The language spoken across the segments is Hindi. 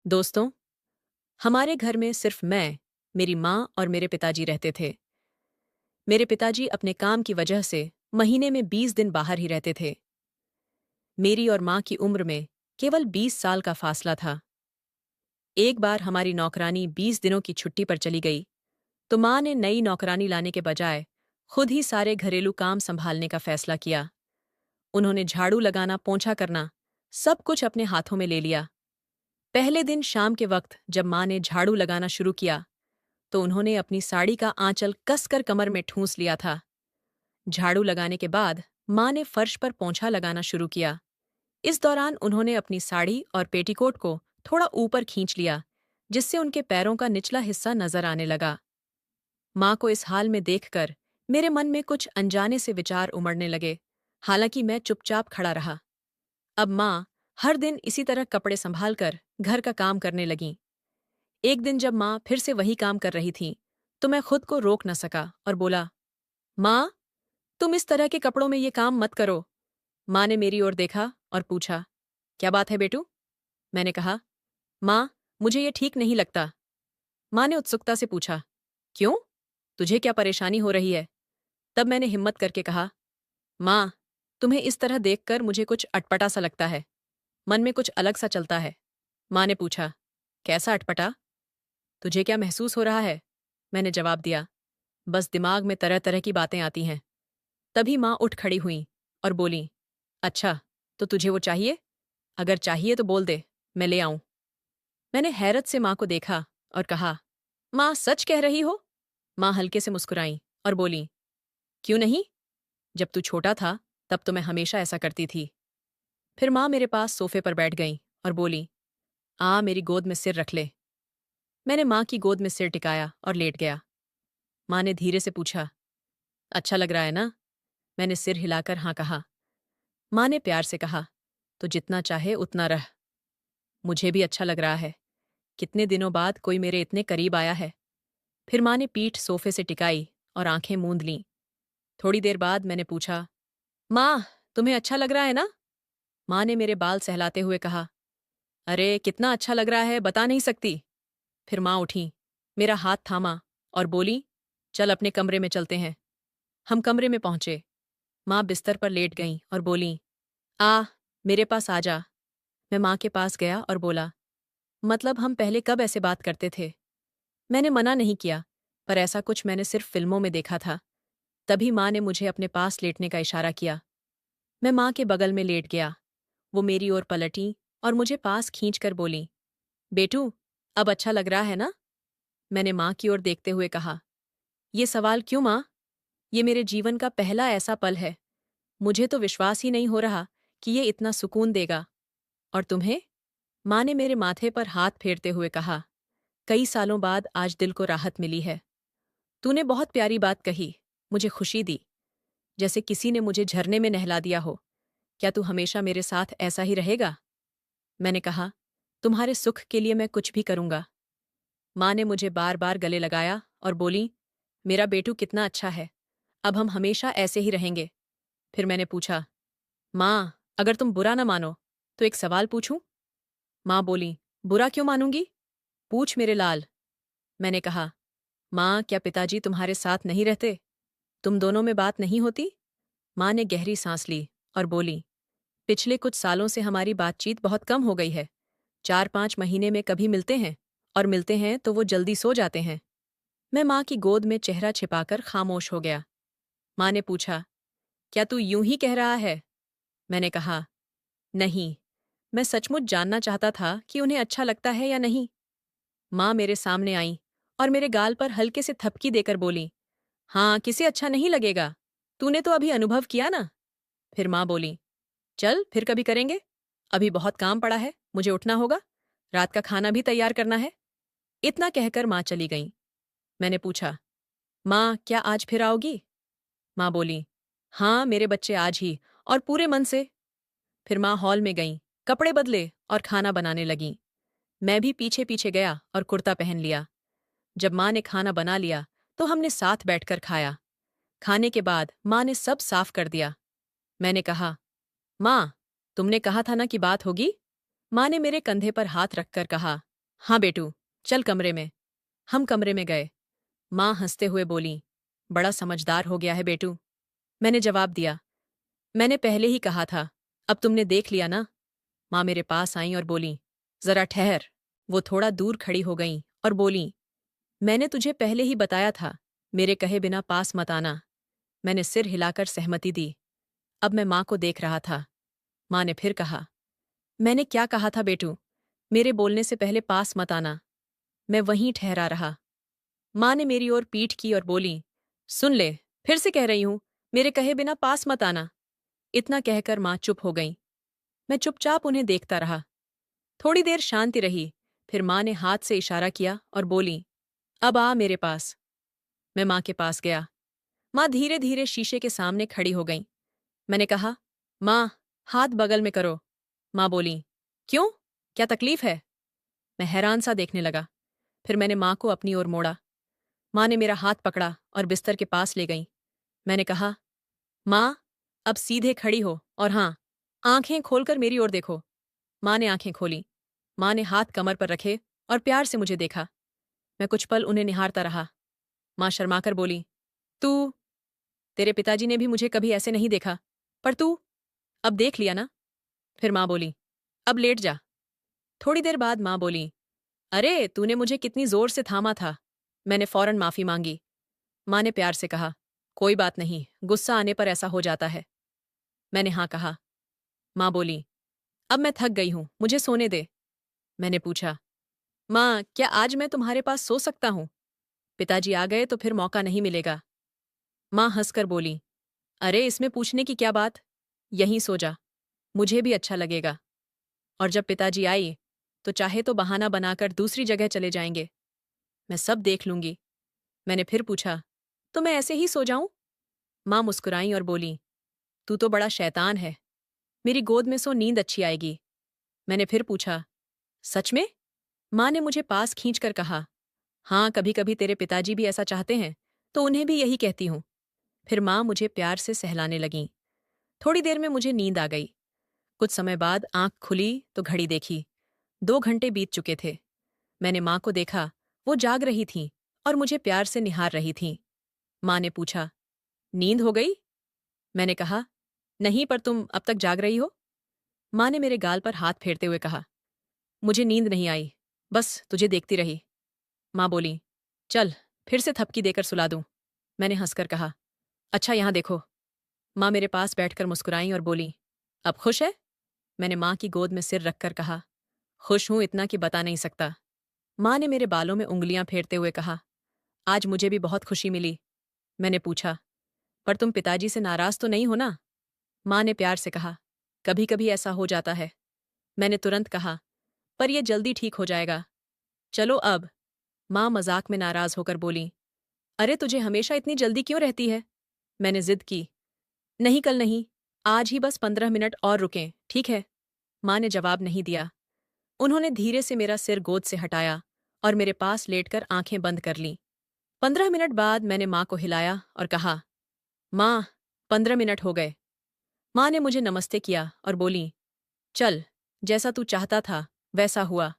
दोस्तों, हमारे घर में सिर्फ मैं, मेरी माँ और मेरे पिताजी रहते थे। मेरे पिताजी अपने काम की वजह से महीने में 20 दिन बाहर ही रहते थे। मेरी और माँ की उम्र में केवल 20 साल का फासला था। एक बार हमारी नौकरानी 20 दिनों की छुट्टी पर चली गई, तो माँ ने नई नौकरानी लाने के बजाय खुद ही सारे घरेलू काम संभालने का फैसला किया। उन्होंने झाड़ू लगाना, पोंछा करना, सब कुछ अपने हाथों में ले लिया। पहले दिन शाम के वक्त जब माँ ने झाड़ू लगाना शुरू किया, तो उन्होंने अपनी साड़ी का आंचल कसकर कमर में ठूंस लिया था। झाड़ू लगाने के बाद माँ ने फर्श पर पोंछा लगाना शुरू किया। इस दौरान उन्होंने अपनी साड़ी और पेटीकोट को थोड़ा ऊपर खींच लिया, जिससे उनके पैरों का निचला हिस्सा नजर आने लगा। माँ को इस हाल में देखकर मेरे मन में कुछ अनजाने से विचार उमड़ने लगे। हालांकि मैं चुपचाप खड़ा रहा। अब माँ हर दिन इसी तरह कपड़े संभाल कर घर का काम करने लगीं। एक दिन जब माँ फिर से वही काम कर रही थीं, तो मैं खुद को रोक न सका और बोला, माँ, तुम इस तरह के कपड़ों में ये काम मत करो। माँ ने मेरी ओर देखा और पूछा, क्या बात है बेटू? मैंने कहा, माँ, मुझे ये ठीक नहीं लगता। माँ ने उत्सुकता से पूछा, क्यों? तुझे क्या परेशानी हो रही है? तब मैंने हिम्मत करके कहा, माँ, तुम्हें इस तरह देखकर मुझे कुछ अटपटा सा लगता है। मन में कुछ अलग सा चलता है। माँ ने पूछा, कैसा अटपटा? तुझे क्या महसूस हो रहा है? मैंने जवाब दिया, बस दिमाग में तरह तरह की बातें आती हैं। तभी माँ उठ खड़ी हुई और बोली, अच्छा, तो तुझे वो चाहिए? अगर चाहिए तो बोल दे, मैं ले आऊं। मैंने हैरत से माँ को देखा और कहा, माँ, सच कह रही हो? माँ हल्के से मुस्कुराई और बोली, क्यों नहीं? जब तू छोटा था तब तो मैं हमेशा ऐसा करती थी। फिर माँ मेरे पास सोफे पर बैठ गई और बोली, आ मेरी गोद में सिर रख ले। मैंने माँ की गोद में सिर टिकाया और लेट गया। माँ ने धीरे से पूछा, अच्छा लग रहा है ना? मैंने सिर हिलाकर हाँ कहा। माँ ने प्यार से कहा, तो जितना चाहे उतना रह। मुझे भी अच्छा लग रहा है। कितने दिनों बाद कोई मेरे इतने करीब आया है। फिर माँ ने पीठ सोफे से टिकाई और आंखें मूंद लीं। थोड़ी देर बाद मैंने पूछा, माँ, तुम्हें अच्छा लग रहा है ना? माँ ने मेरे बाल सहलाते हुए कहा, अरे कितना अच्छा लग रहा है, बता नहीं सकती। फिर माँ उठी, मेरा हाथ थामा और बोली, चल अपने कमरे में चलते हैं। हम कमरे में पहुंचे। माँ बिस्तर पर लेट गईं और बोली, आ, मेरे पास आ जा। मैं माँ के पास गया और बोला, मतलब हम पहले कब ऐसे बात करते थे? मैंने मना नहीं किया, पर ऐसा कुछ मैंने सिर्फ फिल्मों में देखा था। तभी माँ ने मुझे अपने पास लेटने का इशारा किया। मैं माँ के बगल में लेट गया। वो मेरी ओर पलटी और मुझे पास खींचकर बोली, बेटू, अब अच्छा लग रहा है ना? मैंने माँ की ओर देखते हुए कहा, ये सवाल क्यों माँ? ये मेरे जीवन का पहला ऐसा पल है। मुझे तो विश्वास ही नहीं हो रहा कि ये इतना सुकून देगा। और तुम्हें? माँ ने मेरे माथे पर हाथ फेरते हुए कहा, कई सालों बाद आज दिल को राहत मिली है। तूने बहुत प्यारी बात कही, मुझे खुशी दी, जैसे किसी ने मुझे झरने में नहला दिया हो। क्या तू हमेशा मेरे साथ ऐसा ही रहेगा? मैंने कहा, तुम्हारे सुख के लिए मैं कुछ भी करूंगा। माँ ने मुझे बार बार गले लगाया और बोली, मेरा बेटू कितना अच्छा है, अब हम हमेशा ऐसे ही रहेंगे। फिर मैंने पूछा, माँ, अगर तुम बुरा न मानो तो एक सवाल पूछूं? माँ बोली, बुरा क्यों मानूंगी? पूछ मेरे लाल। मैंने कहा, माँ, क्या पिताजी तुम्हारे साथ नहीं रहते? तुम दोनों में बात नहीं होती? माँ ने गहरी सांस ली और बोली, पिछले कुछ सालों से हमारी बातचीत बहुत कम हो गई है। 4-5 महीने में कभी मिलते हैं, और मिलते हैं तो वो जल्दी सो जाते हैं। मैं माँ की गोद में चेहरा छिपाकर खामोश हो गया। माँ ने पूछा, क्या तू यूं ही कह रहा है? मैंने कहा, नहीं, मैं सचमुच जानना चाहता था कि उन्हें अच्छा लगता है या नहीं। माँ मेरे सामने आई और मेरे गाल पर हल्के से थपकी देकर बोली, हाँ, किसे अच्छा नहीं लगेगा? तूने तो अभी अनुभव किया ना। फिर माँ बोली, चल फिर कभी करेंगे। अभी बहुत काम पड़ा है, मुझे उठना होगा। रात का खाना भी तैयार करना है। इतना कहकर माँ चली गई। मैंने पूछा, माँ, क्या आज फिर आओगी? माँ बोली, हाँ मेरे बच्चे, आज ही, और पूरे मन से। फिर माँ हॉल में गईं, कपड़े बदले और खाना बनाने लगीं। मैं भी पीछे पीछे गया और कुर्ता पहन लिया। जब माँ ने खाना बना लिया तो हमने साथ बैठकर खाया। खाने के बाद माँ ने सब साफ कर दिया। मैंने कहा, माँ, तुमने कहा था ना कि बात होगी? माँ ने मेरे कंधे पर हाथ रखकर कहा, हाँ बेटू, चल कमरे में। हम कमरे में गए। माँ हंसते हुए बोली, बड़ा समझदार हो गया है बेटू। मैंने जवाब दिया, मैंने पहले ही कहा था, अब तुमने देख लिया ना। माँ मेरे पास आईं और बोली, जरा ठहर। वो थोड़ा दूर खड़ी हो गईं और बोली, मैंने तुझे पहले ही बताया था, मेरे कहे बिना पास मत आना। मैंने सिर हिलाकर सहमति दी। अब मैं माँ को देख रहा था। माँ ने फिर कहा, मैंने क्या कहा था बेटू, मेरे बोलने से पहले पास मत आना। मैं वहीं ठहरा रहा। माँ ने मेरी ओर पीठ की और बोली, सुन ले, फिर से कह रही हूं, मेरे कहे बिना पास मत आना। इतना कहकर माँ चुप हो गईं। मैं चुपचाप उन्हें देखता रहा। थोड़ी देर शांति रही, फिर माँ ने हाथ से इशारा किया और बोली, अब आ मेरे पास। मैं माँ के पास गया। माँ धीरे धीरे शीशे के सामने खड़ी हो गईं। मैंने कहा, माँ, हाथ बगल में करो। माँ बोली, क्यों, क्या तकलीफ है? मैं हैरान सा देखने लगा। फिर मैंने माँ को अपनी ओर मोड़ा। माँ ने मेरा हाथ पकड़ा और बिस्तर के पास ले गईं। मैंने कहा, माँ, अब सीधे खड़ी हो और हाँ, आंखें खोलकर मेरी ओर देखो। माँ ने आंखें खोली। माँ ने हाथ कमर पर रखे और प्यार से मुझे देखा। मैं कुछ पल उन्हें निहारता रहा। माँ शर्माकर बोली, तू, तेरे पिताजी ने भी मुझे कभी ऐसे नहीं देखा, पर तू अब देख लिया ना। फिर माँ बोली, अब लेट जा। थोड़ी देर बाद माँ बोली, अरे तूने मुझे कितनी जोर से थामा था। मैंने फौरन माफी मांगी। माँ ने प्यार से कहा, कोई बात नहीं, गुस्सा आने पर ऐसा हो जाता है। मैंने हाँ कहा। माँ बोली, अब मैं थक गई हूं, मुझे सोने दे। मैंने पूछा, माँ, क्या आज मैं तुम्हारे पास सो सकता हूं? पिताजी आ गए तो फिर मौका नहीं मिलेगा। माँ हंसकर बोली, अरे इसमें पूछने की क्या बात, यहीं सो जा, मुझे भी अच्छा लगेगा। और जब पिताजी आई तो चाहे तो बहाना बनाकर दूसरी जगह चले जाएंगे, मैं सब देख लूंगी। मैंने फिर पूछा, तो मैं ऐसे ही सो जाऊं? माँ मुस्कुराई और बोली, तू तो बड़ा शैतान है, मेरी गोद में सो, नींद अच्छी आएगी। मैंने फिर पूछा, सच में? माँ ने मुझे पास खींचकर कहा, हाँ, कभी कभी तेरे पिताजी भी ऐसा चाहते हैं, तो उन्हें भी यही कहती हूँ। फिर माँ मुझे प्यार से सहलाने लगीं। थोड़ी देर में मुझे नींद आ गई। कुछ समय बाद आंख खुली तो घड़ी देखी, 2 घंटे बीत चुके थे। मैंने माँ को देखा, वो जाग रही थीं और मुझे प्यार से निहार रही थीं। माँ ने पूछा, नींद हो गई? मैंने कहा, नहीं, पर तुम अब तक जाग रही हो। माँ ने मेरे गाल पर हाथ फेरते हुए कहा, मुझे नींद नहीं आई, बस तुझे देखती रही। माँ बोली, चल, फिर से थपकी देकर सुला दूं। मैंने हंसकर कहा, अच्छा यहाँ देखो। माँ मेरे पास बैठकर मुस्कुराई और बोली, अब खुश है? मैंने माँ की गोद में सिर रखकर कहा, खुश हूं, इतना कि बता नहीं सकता। माँ ने मेरे बालों में उंगलियां फेरते हुए कहा, आज मुझे भी बहुत खुशी मिली। मैंने पूछा, पर तुम पिताजी से नाराज तो नहीं हो ना? माँ ने प्यार से कहा, कभी कभी ऐसा हो जाता है। मैंने तुरंत कहा, पर यह जल्दी ठीक हो जाएगा। चलो अब। माँ मजाक में नाराज होकर बोली, अरे तुझे हमेशा इतनी जल्दी क्यों रहती है? मैंने जिद की, नहीं, कल नहीं, आज ही बस 15 मिनट और रुकें, ठीक है? माँ ने जवाब नहीं दिया। उन्होंने धीरे से मेरा सिर गोद से हटाया और मेरे पास लेटकर आंखें बंद कर लीं। 15 मिनट बाद मैंने माँ को हिलाया और कहा, माँ, 15 मिनट हो गए। माँ ने मुझे नमस्ते किया और बोली, चल, जैसा तू चाहता था वैसा हुआ,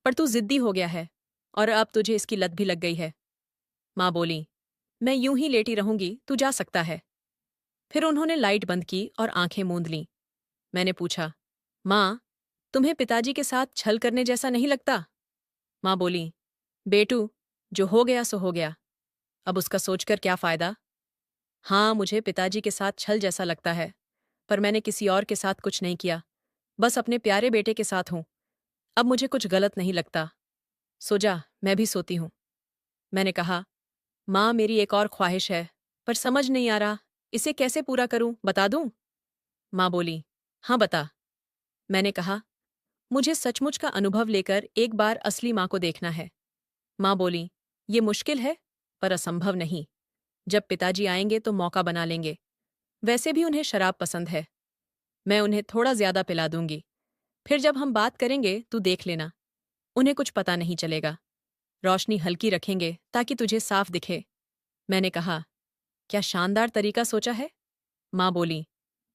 पर तू जिद्दी हो गया है और अब तुझे इसकी लत भी लग गई है। माँ बोली, मैं यूं ही लेटी रहूंगी, तू जा सकता है। फिर उन्होंने लाइट बंद की और आंखें मूंद लीं। मैंने पूछा, माँ, तुम्हें पिताजी के साथ छल करने जैसा नहीं लगता? माँ बोली, बेटू, जो हो गया सो हो गया, अब उसका सोचकर क्या फायदा। हाँ, मुझे पिताजी के साथ छल जैसा लगता है, पर मैंने किसी और के साथ कुछ नहीं किया, बस अपने प्यारे बेटे के साथ हूं। अब मुझे कुछ गलत नहीं लगता। सो जा, मैं भी सोती हूं। मैंने कहा, माँ, मेरी एक और ख्वाहिश है, पर समझ नहीं आ रहा, इसे कैसे पूरा करूं, बता दूं? माँ बोली, हाँ बता। मैंने कहा, मुझे सचमुच का अनुभव लेकर एक बार असली माँ को देखना है। माँ बोली, ये मुश्किल है, पर असंभव नहीं। जब पिताजी आएंगे तो मौका बना लेंगे। वैसे भी उन्हें शराब पसंद है, मैं उन्हें थोड़ा ज्यादा पिला दूंगी। फिर जब हम बात करेंगे तू देख लेना, उन्हें कुछ पता नहीं चलेगा। रोशनी हल्की रखेंगे ताकि तुझे साफ दिखे। मैंने कहा, क्या शानदार तरीका सोचा है। माँ बोली,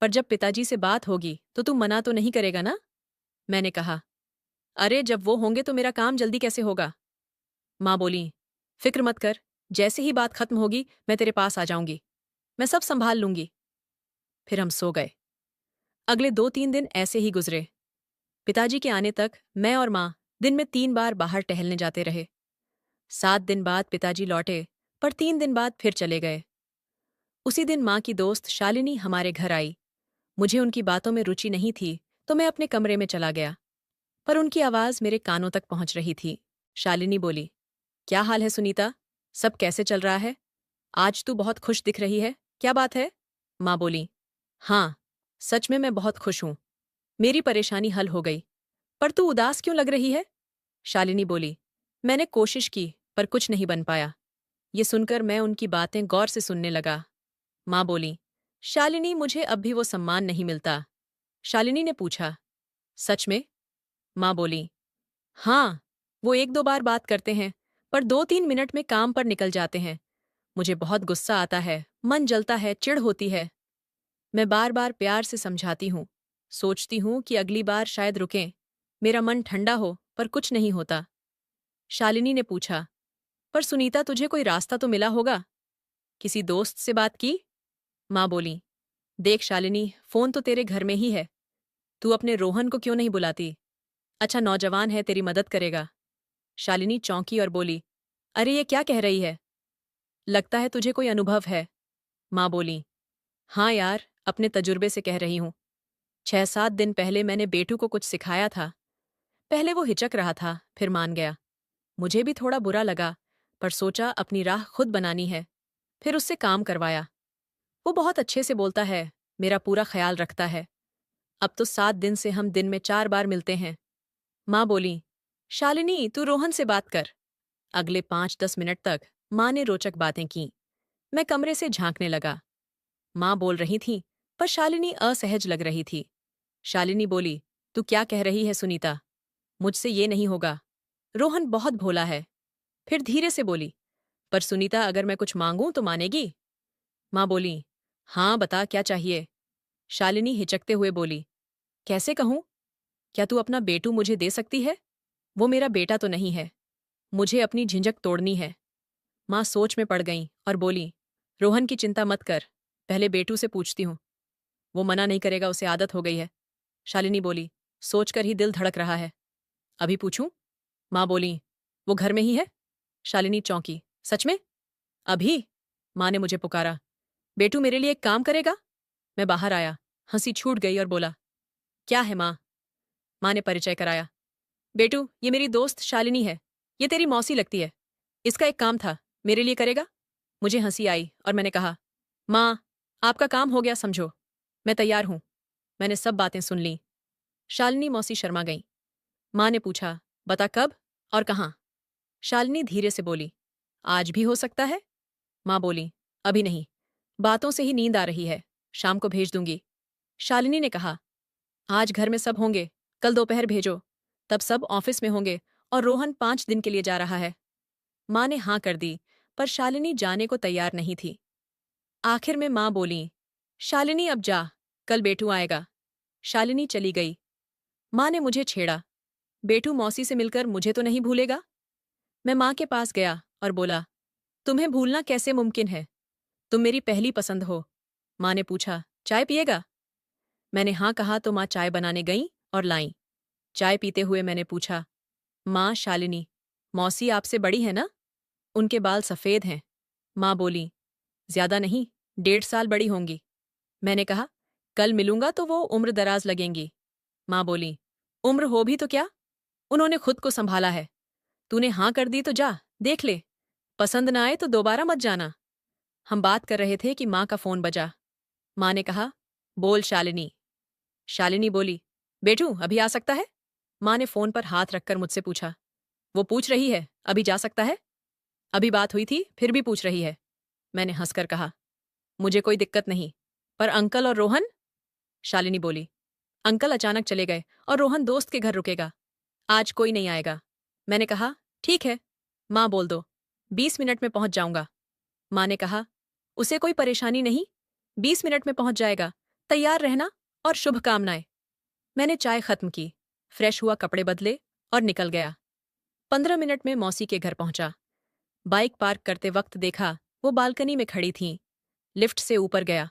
पर जब पिताजी से बात होगी तो तू मना तो नहीं करेगा ना? मैंने कहा, अरे जब वो होंगे तो मेरा काम जल्दी कैसे होगा? माँ बोली, फिक्र मत कर, जैसे ही बात खत्म होगी मैं तेरे पास आ जाऊंगी। मैं सब संभाल लूंगी। फिर हम सो गए। अगले 2-3 दिन ऐसे ही गुजरे। पिताजी के आने तक मैं और माँ दिन में 3 बार बाहर टहलने जाते रहे। 7 दिन बाद पिताजी लौटे, पर 3 दिन बाद फिर चले गए। उसी दिन माँ की दोस्त शालिनी हमारे घर आई। मुझे उनकी बातों में रुचि नहीं थी, तो मैं अपने कमरे में चला गया। पर उनकी आवाज मेरे कानों तक पहुंच रही थी। शालिनी बोली, क्या हाल है सुनीता? सब कैसे चल रहा है? आज तू बहुत खुश दिख रही है, क्या बात है? माँ बोली, हाँ, सच में मैं बहुत खुश हूं। मेरी परेशानी हल हो गई। पर तू उदास क्यों लग रही है? शालिनी बोली, मैंने कोशिश की, पर कुछ नहीं बन पाया। ये सुनकर मैं उनकी बातें गौर से सुनने लगा। माँ बोली, शालिनी मुझे अब भी वो सम्मान नहीं मिलता। शालिनी ने पूछा, सच में? माँ बोली, हाँ, वो 1-2 बार बात करते हैं, पर 2-3 मिनट में काम पर निकल जाते हैं। मुझे बहुत गुस्सा आता है, मन जलता है, चिढ़ होती है। मैं बार बार प्यार से समझाती हूँ। सोचती हूँ कि अगली बार शायद रुकें। मेरा मन ठंडा हो, पर कुछ नहीं होता। शालिनी ने पूछा, पर सुनीता तुझे कोई रास्ता तो मिला होगा? किसी दोस्त से बात की? माँ बोली, देख शालिनी, फोन तो तेरे घर में ही है। तू अपने रोहन को क्यों नहीं बुलाती? अच्छा नौजवान है, तेरी मदद करेगा। शालिनी चौंकी और बोली, अरे ये क्या कह रही है? लगता है तुझे कोई अनुभव है। माँ बोली, हाँ यार, अपने तजुर्बे से कह रही हूँ। 6-7 दिन पहले मैंने बेटू को कुछ सिखाया था। पहले वो हिचक रहा था, फिर मान गया। मुझे भी थोड़ा बुरा लगा, पर सोचा अपनी राह खुद बनानी है। फिर उससे काम करवाया। वो बहुत अच्छे से बोलता है, मेरा पूरा ख्याल रखता है। अब तो 7 दिन से हम दिन में 4 बार मिलते हैं। माँ बोली, शालिनी तू रोहन से बात कर। अगले 5-10 मिनट तक माँ ने रोचक बातें की। मैं कमरे से झांकने लगा। माँ बोल रही थी, पर शालिनी असहज लग रही थी। शालिनी बोली, तू क्या कह रही है सुनीता? मुझसे ये नहीं होगा। रोहन बहुत भोला है। फिर धीरे से बोली, पर सुनीता अगर मैं कुछ मांगूं तो मानेगी? माँ बोली, हाँ बता क्या चाहिए? शालिनी हिचकते हुए बोली, कैसे कहूं? क्या तू अपना बेटू मुझे दे सकती है? वो मेरा बेटा तो नहीं है। मुझे अपनी झिझक तोड़नी है। माँ सोच में पड़ गईं और बोली, रोहन की चिंता मत कर, पहले बेटू से पूछती हूँ। वो मना नहीं करेगा, उसे आदत हो गई है। शालिनी बोली, सोचकर ही दिल धड़क रहा है। अभी पूछूं? माँ बोली, वो घर में ही है? शालिनी चौंकी, सच में? अभी? माँ ने मुझे पुकारा, बेटू मेरे लिए एक काम करेगा? मैं बाहर आया, हंसी छूट गई और बोला, क्या है माँ? माँ ने परिचय कराया, बेटू ये मेरी दोस्त शालिनी है। ये तेरी मौसी लगती है। इसका एक काम था, मेरे लिए करेगा? मुझे हंसी आई और मैंने कहा, माँ, आपका काम हो गया समझो। मैं तैयार हूं। मैंने सब बातें सुन लीं। शालिनी मौसी शर्मा गई। माँ ने पूछा, बता कब और कहाँ? शालिनी धीरे से बोली, आज भी हो सकता है? माँ बोली, अभी नहीं, बातों से ही नींद आ रही है, शाम को भेज दूंगी। शालिनी ने कहा, आज घर में सब होंगे, कल दोपहर भेजो, तब सब ऑफिस में होंगे और रोहन 5 दिन के लिए जा रहा है। माँ ने हाँ कर दी, पर शालिनी जाने को तैयार नहीं थी। आखिर में माँ बोली, शालिनी अब जा, कल बेटू आएगा। शालिनी चली गई। माँ ने मुझे छेड़ा, बेटू मौसी से मिलकर मुझे तो नहीं भूलेगा? मैं माँ के पास गया और बोला, तुम्हें भूलना कैसे मुमकिन है? तुम मेरी पहली पसंद हो। माँ ने पूछा, चाय पिएगा? मैंने हाँ कहा तो माँ चाय बनाने गईं और लाईं। चाय पीते हुए मैंने पूछा, माँ शालिनी, मौसी आपसे बड़ी है ना? उनके बाल सफ़ेद हैं। माँ बोली, ज्यादा नहीं, 1.5 साल बड़ी होंगी। मैंने कहा, कल मिलूंगा तो वो उम्र दराज लगेंगी। माँ बोली, उम्र हो भी तो क्या? उन्होंने खुद को संभाला है। तूने हाँ कर दी तो जा, देख ले। पसंद ना आए तो दोबारा मत जाना। हम बात कर रहे थे कि माँ का फोन बजा। माँ ने कहा, बोल शालिनी। शालिनी बोली, बेटू अभी आ सकता है? माँ ने फोन पर हाथ रखकर मुझसे पूछा, वो पूछ रही है, अभी जा सकता है? अभी बात हुई थी, फिर भी पूछ रही है। मैंने हंसकर कहा, मुझे कोई दिक्कत नहीं, पर अंकल और रोहन? शालिनी बोली, अंकल अचानक चले गए और रोहन दोस्त के घर रुकेगा। आज कोई नहीं आएगा। मैंने कहा, ठीक है, माँ बोल दो, 20 मिनट में पहुंच जाऊंगा। माँ ने कहा, उसे कोई परेशानी नहीं, 20 मिनट में पहुंच जाएगा, तैयार रहना और शुभकामनाएं। मैंने चाय खत्म की, फ्रेश हुआ, कपड़े बदले और निकल गया। 15 मिनट में मौसी के घर पहुंचा। बाइक पार्क करते वक्त देखा वो बालकनी में खड़ी थीं। लिफ्ट से ऊपर गया।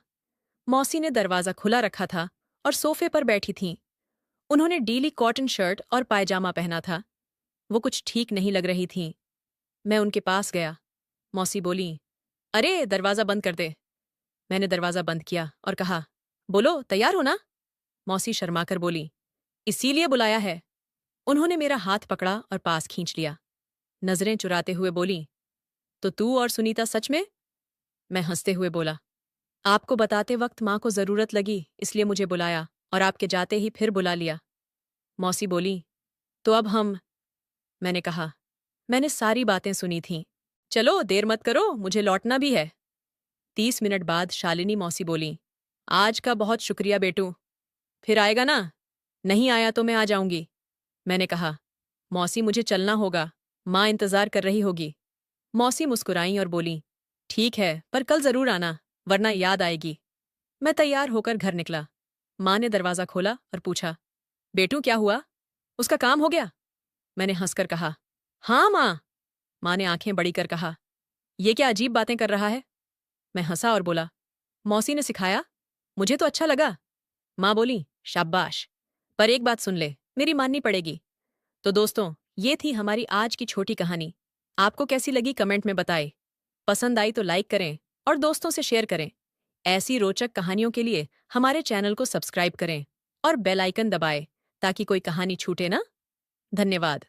मौसी ने दरवाज़ा खुला रखा था और सोफे पर बैठी थीं। उन्होंने डीली कॉटन शर्ट और पायजामा पहना था। वो कुछ ठीक नहीं लग रही थीं। मैं उनके पास गया। मौसी बोली, अरे दरवाज़ा बंद कर दे। मैंने दरवाज़ा बंद किया और कहा, बोलो तैयार हो ना? मौसी शर्माकर बोली, इसीलिए बुलाया है। उन्होंने मेरा हाथ पकड़ा और पास खींच लिया। नजरें चुराते हुए बोली, तो तू और सुनीता सच में? मैं हंसते हुए बोला, आपको बताते वक्त माँ को जरूरत लगी इसलिए मुझे बुलाया और आपके जाते ही फिर बुला लिया। मौसी बोली, तो अब हम? मैंने कहा, मैंने सारी बातें सुनी थीं। चलो देर मत करो, मुझे लौटना भी है। 30 मिनट बाद शालिनी मौसी बोली, आज का बहुत शुक्रिया बेटू। फिर आएगा ना? नहीं आया तो मैं आ जाऊंगी। मैंने कहा, मौसी मुझे चलना होगा, माँ इंतजार कर रही होगी। मौसी मुस्कुराई और बोली, ठीक है पर कल जरूर आना, वरना याद आएगी। मैं तैयार होकर घर निकला। माँ ने दरवाज़ा खोला और पूछा, बेटू क्या हुआ? उसका काम हो गया? मैंने हंसकर कहा, हाँ माँ। माँ ने आंखें बड़ी कर कहा, ये क्या अजीब बातें कर रहा है? मैं हंसा और बोला, मौसी ने सिखाया, मुझे तो अच्छा लगा। माँ बोली, शाबाश, पर एक बात सुन ले, मेरी माननी पड़ेगी। तो दोस्तों, ये थी हमारी आज की छोटी कहानी। आपको कैसी लगी कमेंट में बताएं। पसंद आई तो लाइक करें और दोस्तों से शेयर करें। ऐसी रोचक कहानियों के लिए हमारे चैनल को सब्सक्राइब करें और बेल आइकन दबाएं ताकि कोई कहानी छूटे ना। धन्यवाद।